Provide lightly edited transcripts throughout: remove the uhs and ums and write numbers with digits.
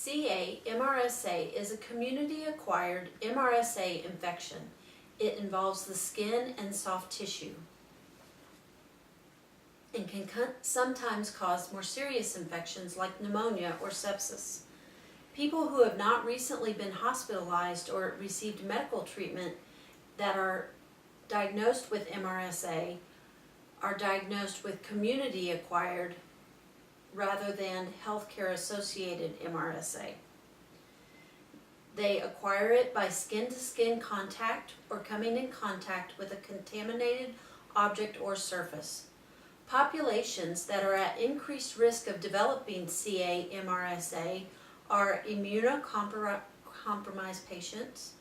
CA MRSA is a community-acquired MRSA infection. It involves the skin and soft tissue and can sometimes cause more serious infections like pneumonia or sepsis. People who have not recently been hospitalized or received medical treatment that are diagnosed with MRSA are diagnosed with community-acquired rather than healthcare-associated MRSA. They acquire it by skin-to-skin contact or coming in contact with a contaminated object or surface. Populations that are at increased risk of developing CA MRSA are immunocompromised patients,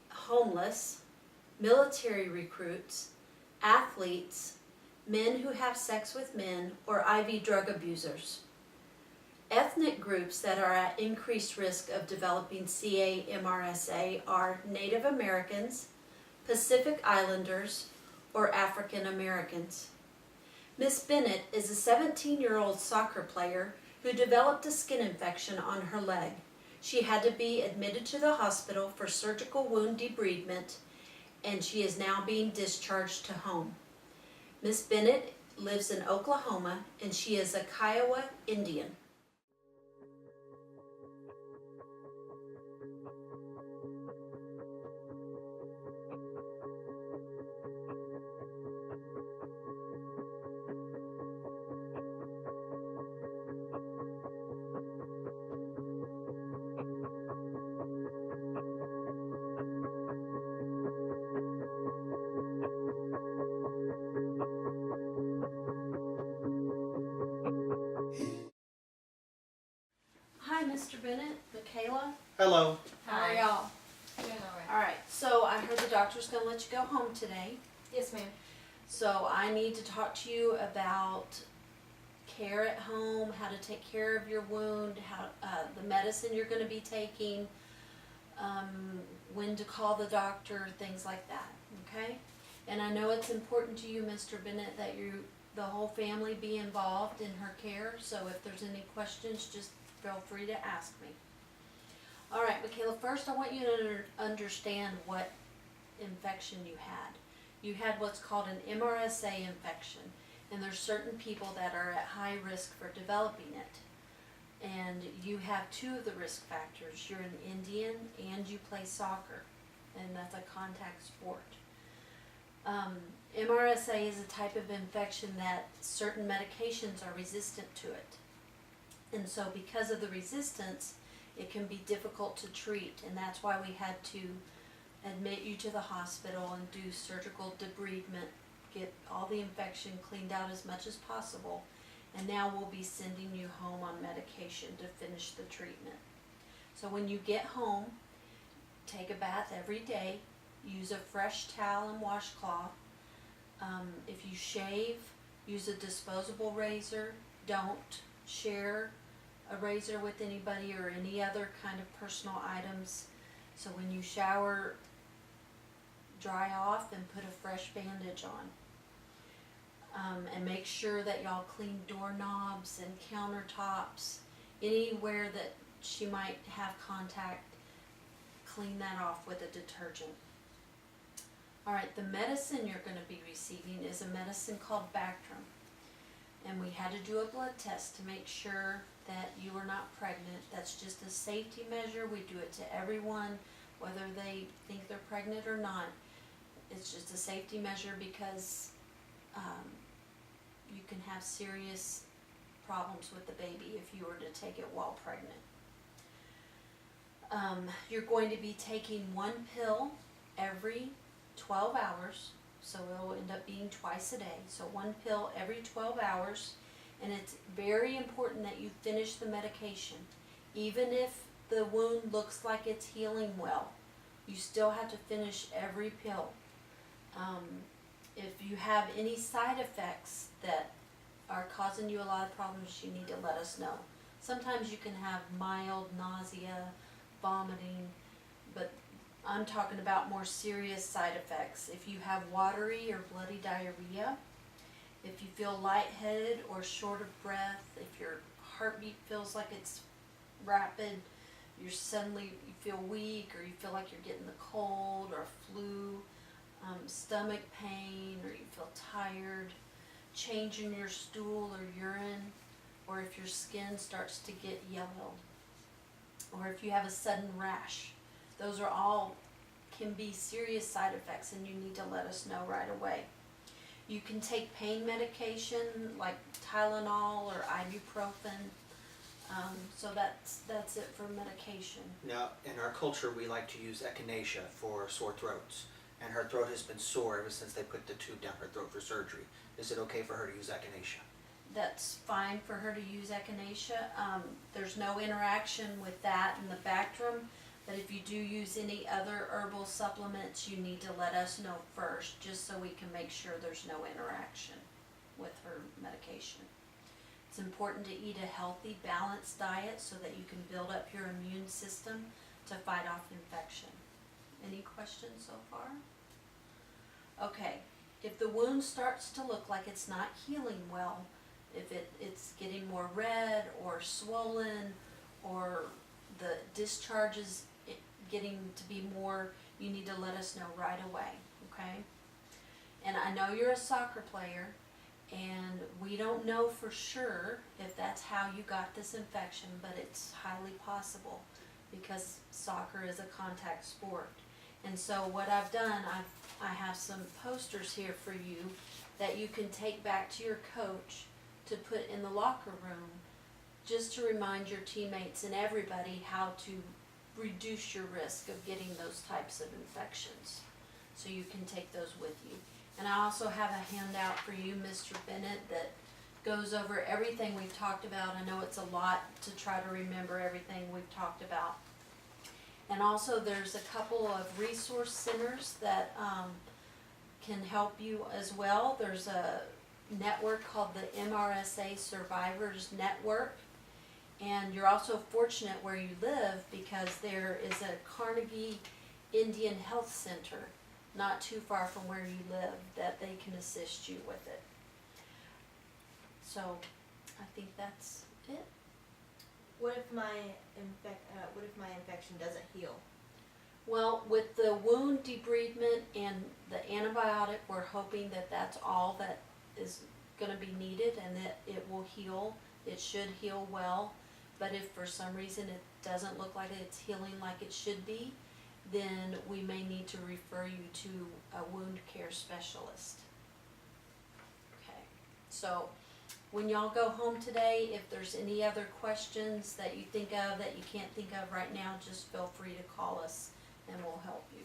homeless, military recruits, athletes, men who have sex with men, or IV drug abusers. Ethnic groups that are at increased risk of developing CA MRSA are Native Americans, Pacific Islanders, or African Americans. Miss Bennett is a 17-year-old soccer player who developed a skin infection on her leg. She had to be admitted to the hospital for surgical wound debridement, and she is now being discharged to home. Miss Bennett lives in Oklahoma, and she is a Kiowa Indian. Hi, Mr. Bennett, Michaela. Hello. How are y'all? Doing all right. All right, so I heard the doctor's going to let you go home today. Yes, ma'am. So I need to talk to you about care at home, how to take care of your wound, how the medicine you're going to be taking, when to call the doctor, things like that. Okay? And I know it's important to you, Mr. Bennett, that the whole family be involved in her care. So if there's any questions, just feel free to ask me. All right, Michaela, first I want you to understand what infection you had. You had what's called an MRSA infection, and there's certain people that are at high risk for developing it. And you have two of the risk factors. You're an Indian and you play soccer, and that's a contact sport. MRSA is a type of infection that certain medications are resistant to it. And so because of the resistance, it can be difficult to treat, and that's why we had to admit you to the hospital and do surgical debridement, get all the infection cleaned out as much as possible, and now we'll be sending you home on medication to finish the treatment. So when you get home, take a bath every day, use a fresh towel and washcloth. If you shave, use a disposable razor. Don't share a razor with anybody or any other kind of personal items. So when you shower, dry off and put a fresh bandage on. And make sure that y'all clean doorknobs and countertops. Anywhere that she might have contact, clean that off with a detergent. Alright, the medicine you're going to be receiving is a medicine called Bactrim. And we had to do a blood test to make sure that you are not pregnant. That's just a safety measure. We do it to everyone, whether they think they're pregnant or not. It's just a safety measure because you can have serious problems with the baby if you were to take it while pregnant. You're going to be taking one pill every 12 hours. So it'll end up being twice a day. So one pill every 12 hours. And it's very important that you finish the medication. Even if the wound looks like it's healing well, you still have to finish every pill. If you have any side effects that are causing you a lot of problems, you need to let us know. Sometimes you can have mild nausea, vomiting, but I'm talking about more serious side effects. If you have watery or bloody diarrhea, if you feel lightheaded or short of breath, if your heartbeat feels like it's rapid, you feel weak, or you feel like you're getting the cold or flu, stomach pain, or you feel tired, change in your stool or urine, or if your skin starts to get yellow, or if you have a sudden rash. Those are all can be serious side effects, and you need to let us know right away. You can take pain medication like Tylenol or ibuprofen. So that's it for medication. Now, in our culture, we like to use echinacea for sore throats, and her throat has been sore ever since they put the tube down her throat for surgery. Is it okay for her to use echinacea? That's fine for her to use echinacea. There's no interaction with that in the Bactrim, but if you do use any other herbal supplements, you need to let us know first, just so we can make sure there's no interaction with her medication. It's important to eat a healthy, balanced diet so that you can build up your immune system to fight off infection. Any questions so far? Okay, if the wound starts to look like it's not healing well, if it's getting more red or swollen, or the discharge is getting to be more, you need to let us know right away, okay? And I know you're a soccer player, and we don't know for sure if that's how you got this infection, but it's highly possible because soccer is a contact sport. And so what I've done, I have some posters here for you that you can take back to your coach to put in the locker room, just to remind your teammates and everybody how to reduce your risk of getting those types of infections. So you can take those with you. And I also have a handout for you, Mr. Bennett, that goes over everything we've talked about. I know it's a lot to try to remember everything we've talked about. And also there's a couple of resource centers that can help you as well. There's a network called the MRSA Survivors Network. And you're also fortunate where you live because there is a Carnegie Indian Health Center not too far from where you live that they can assist you with it. So I think that's it. What if my infection doesn't heal? Well, with the wound debridement and the antibiotic, we're hoping that that's all that is going to be needed and that it will heal. It should heal well. But if for some reason it doesn't look like it's healing like it should be, then we may need to refer you to a wound care specialist. Okay, so when y'all go home today, if there's any other questions that you think of that you can't think of right now, just feel free to call us and we'll help you.